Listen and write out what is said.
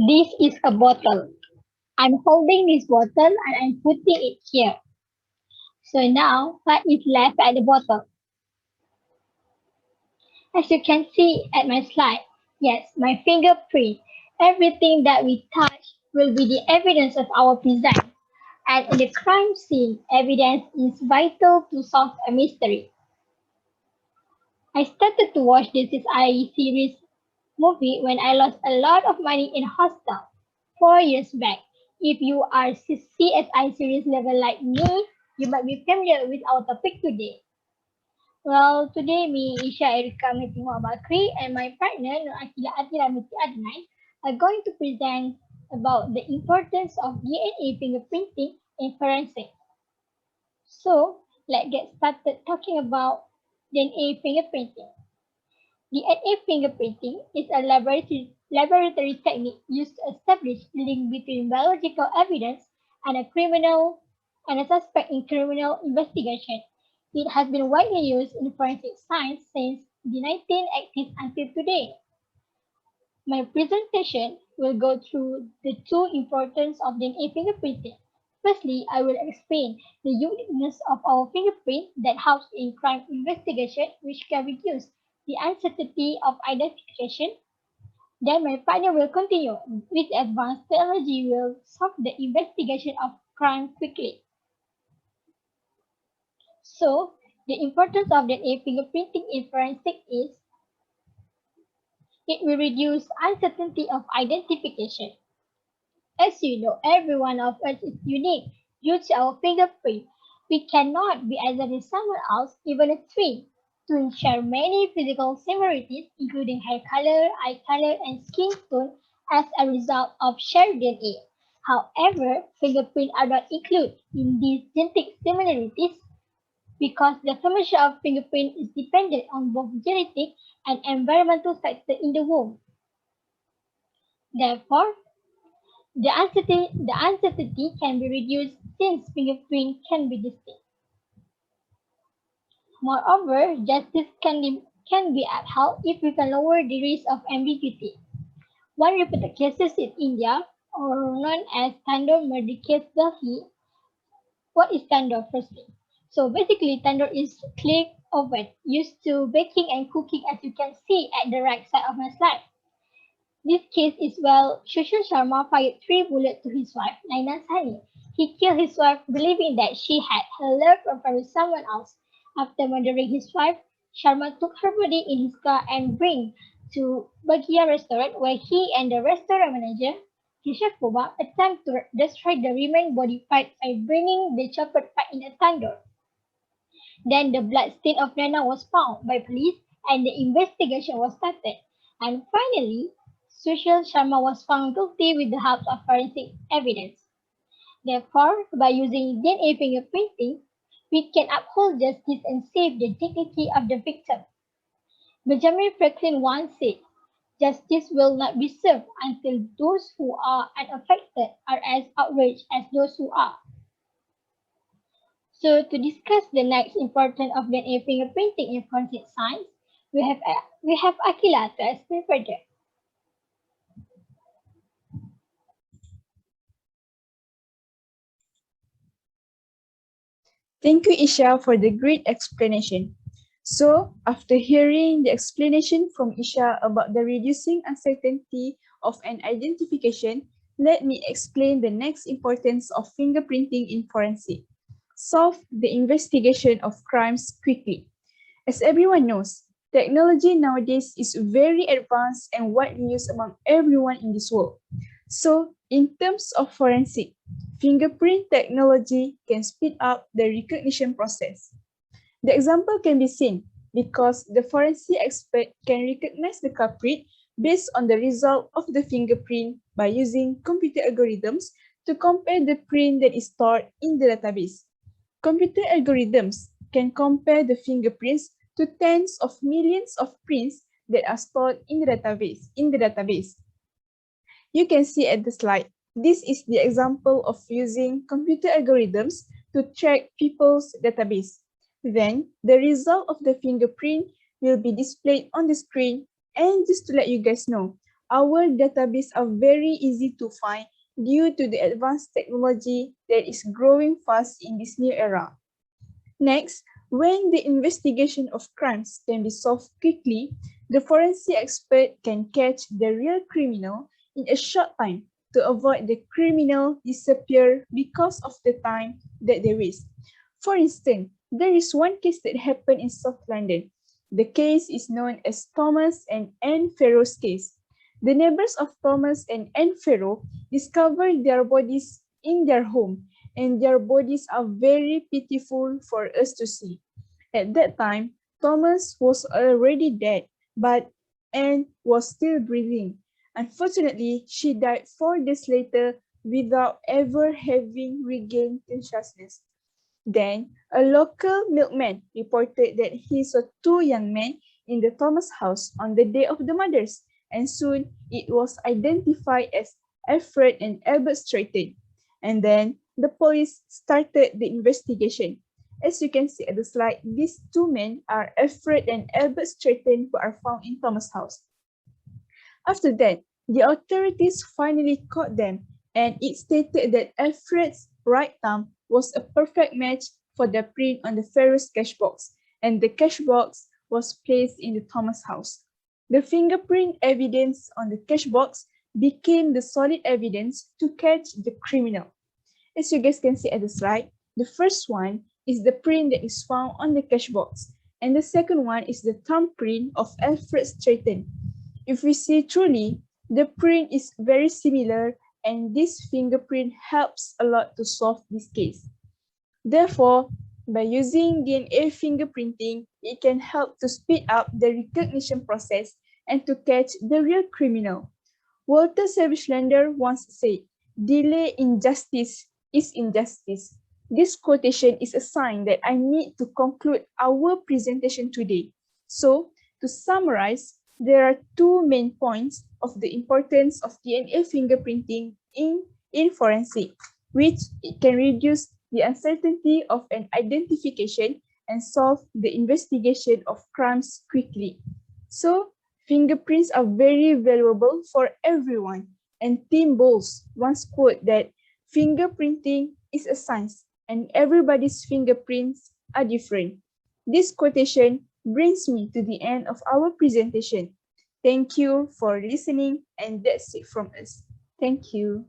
This is a bottle. I'm holding this bottle and I'm putting it here. So now, what is left at the bottle? As you can see at my slide, yes, my fingerprint. Everything that we touch will be the evidence of our presence. And in the crime scene, evidence is vital to solve a mystery. I started to watch this CSI series movie when I lost a lot of money in hostel 4 years back. If you are CSI series level like me, you might be familiar with our topic today. Well, today me, Isha Erika Metingo Bakri, and my partner, NUR'AQILAH Adnai, are going to present about the importance of DNA fingerprinting in forensics. So, let's get started talking about DNA fingerprinting. DNA fingerprinting is a laboratory technique used to establish the link between biological evidence and a suspect in criminal investigation. It has been widely used in forensic science since the 1980s until today. My presentation will go through the two importance of DNA fingerprinting. Firstly, I will explain the uniqueness of our fingerprint that helps in crime investigation, which can reduce the uncertainty of identification. Then my partner will continue with advanced technology will solve the investigation of crime quickly. So, the importance of DNA fingerprinting in forensic is it will reduce uncertainty of identification. As you know, every one of us is unique due to our fingerprint. We cannot be either with someone else, even a twin. Twins share many physical similarities, including hair color, eye color, and skin tone as a result of shared DNA. However, fingerprints are not included in these genetic similarities because the formation of fingerprint is dependent on both genetic and environmental factors in the womb. Therefore, the uncertainty can be reduced since fingerprint can be distinct. Moreover, justice can be upheld if we can lower the risk of ambiguity. One reported cases in India, or known as Tandoor murder case Delhi. What is tandoor firstly? So basically, tandoor is clay oven used to baking and cooking, as you can see at the right side of my slide. This case is well, Sushil Sharma fired 3 bullets to his wife, Naina Sani. He killed his wife believing that she had her love affair with someone else. After murdering his wife, Sharma took her body in his car and bring to Bagia restaurant where he and the restaurant manager, Kishore Kumar, attempt to destroy the remaining body parts by burning the chopped part in a tandoor. Then the blood stain of Nana was found by police and the investigation was started. And finally, Sushil Sharma was found guilty with the help of forensic evidence. Therefore, by using DNA fingerprinting, we can uphold justice and save the dignity of the victim. Benjamin Franklin once said, justice will not be served until those who are unaffected are as outraged as those who are. So to discuss the next importance of DNA fingerprinting in forensic science, we have Aqilah to explain further. Thank you, Isha, for the great explanation. So, after hearing the explanation from Isha about the reducing uncertainty of an identification, let me explain the next importance of fingerprinting in forensic. Solve the investigation of crimes quickly. As everyone knows, technology nowadays is very advanced and widely used among everyone in this world. So, in terms of forensic, fingerprint technology can speed up the recognition process. The example can be seen because the forensic expert can recognize the culprit based on the result of the fingerprint by using computer algorithms to compare the print that is stored in the database. Computer algorithms can compare the fingerprints to tens of millions of prints that are stored in the database. You can see at the slide, this is the example of using computer algorithms to track people's database. Then, the result of the fingerprint will be displayed on the screen. And just to let you guys know, our database are very easy to find due to the advanced technology that is growing fast in this new era. Next, when the investigation of crimes can be solved quickly, the forensic expert can catch the real criminal in a short time to avoid the criminal disappear because of the time that they waste. For instance, there is one case that happened in South London. The case is known as Thomas and Anne Farrow's case. The neighbors of Thomas and Anne Farrow discovered their bodies in their home, and their bodies are very pitiful for us to see. At that time, Thomas was already dead, but Anne was still breathing. Unfortunately, she died 4 days later without ever having regained consciousness. Then, a local milkman reported that he saw 2 young men in the Thomas house on the day of the murders, and soon it was identified as Alfred and Albert Stratton. And then, the police started the investigation. As you can see at the slide, these 2 men are Alfred and Albert Stratton who are found in Thomas house. After that, the authorities finally caught them, and it stated that Alfred's right thumb was a perfect match for the print on the Ferrous cash box, and the cash box was placed in the Thomas house. The fingerprint evidence on the cash box became the solid evidence to catch the criminal. As you guys can see at the slide, the first one is the print that is found on the cash box, and the second one is the thumbprint of Alfred Stratton. If we see truly, the print is very similar, and this fingerprint helps a lot to solve this case. Therefore, by using DNA fingerprinting, it can help to speed up the recognition process and to catch the real criminal. Walter Savage Landor once said, "Delay in justice is injustice." This quotation is a sign that I need to conclude our presentation today. So, to summarize, there are 2 main points of the importance of DNA fingerprinting in forensic, which it can reduce the uncertainty of an identification and solve the investigation of crimes quickly. So, fingerprints are very valuable for everyone, and Tim Bowles once quote that fingerprinting is a science and everybody's fingerprints are different. This quotation brings me to the end of our presentation. Thank you for listening, and that's it from us. Thank you.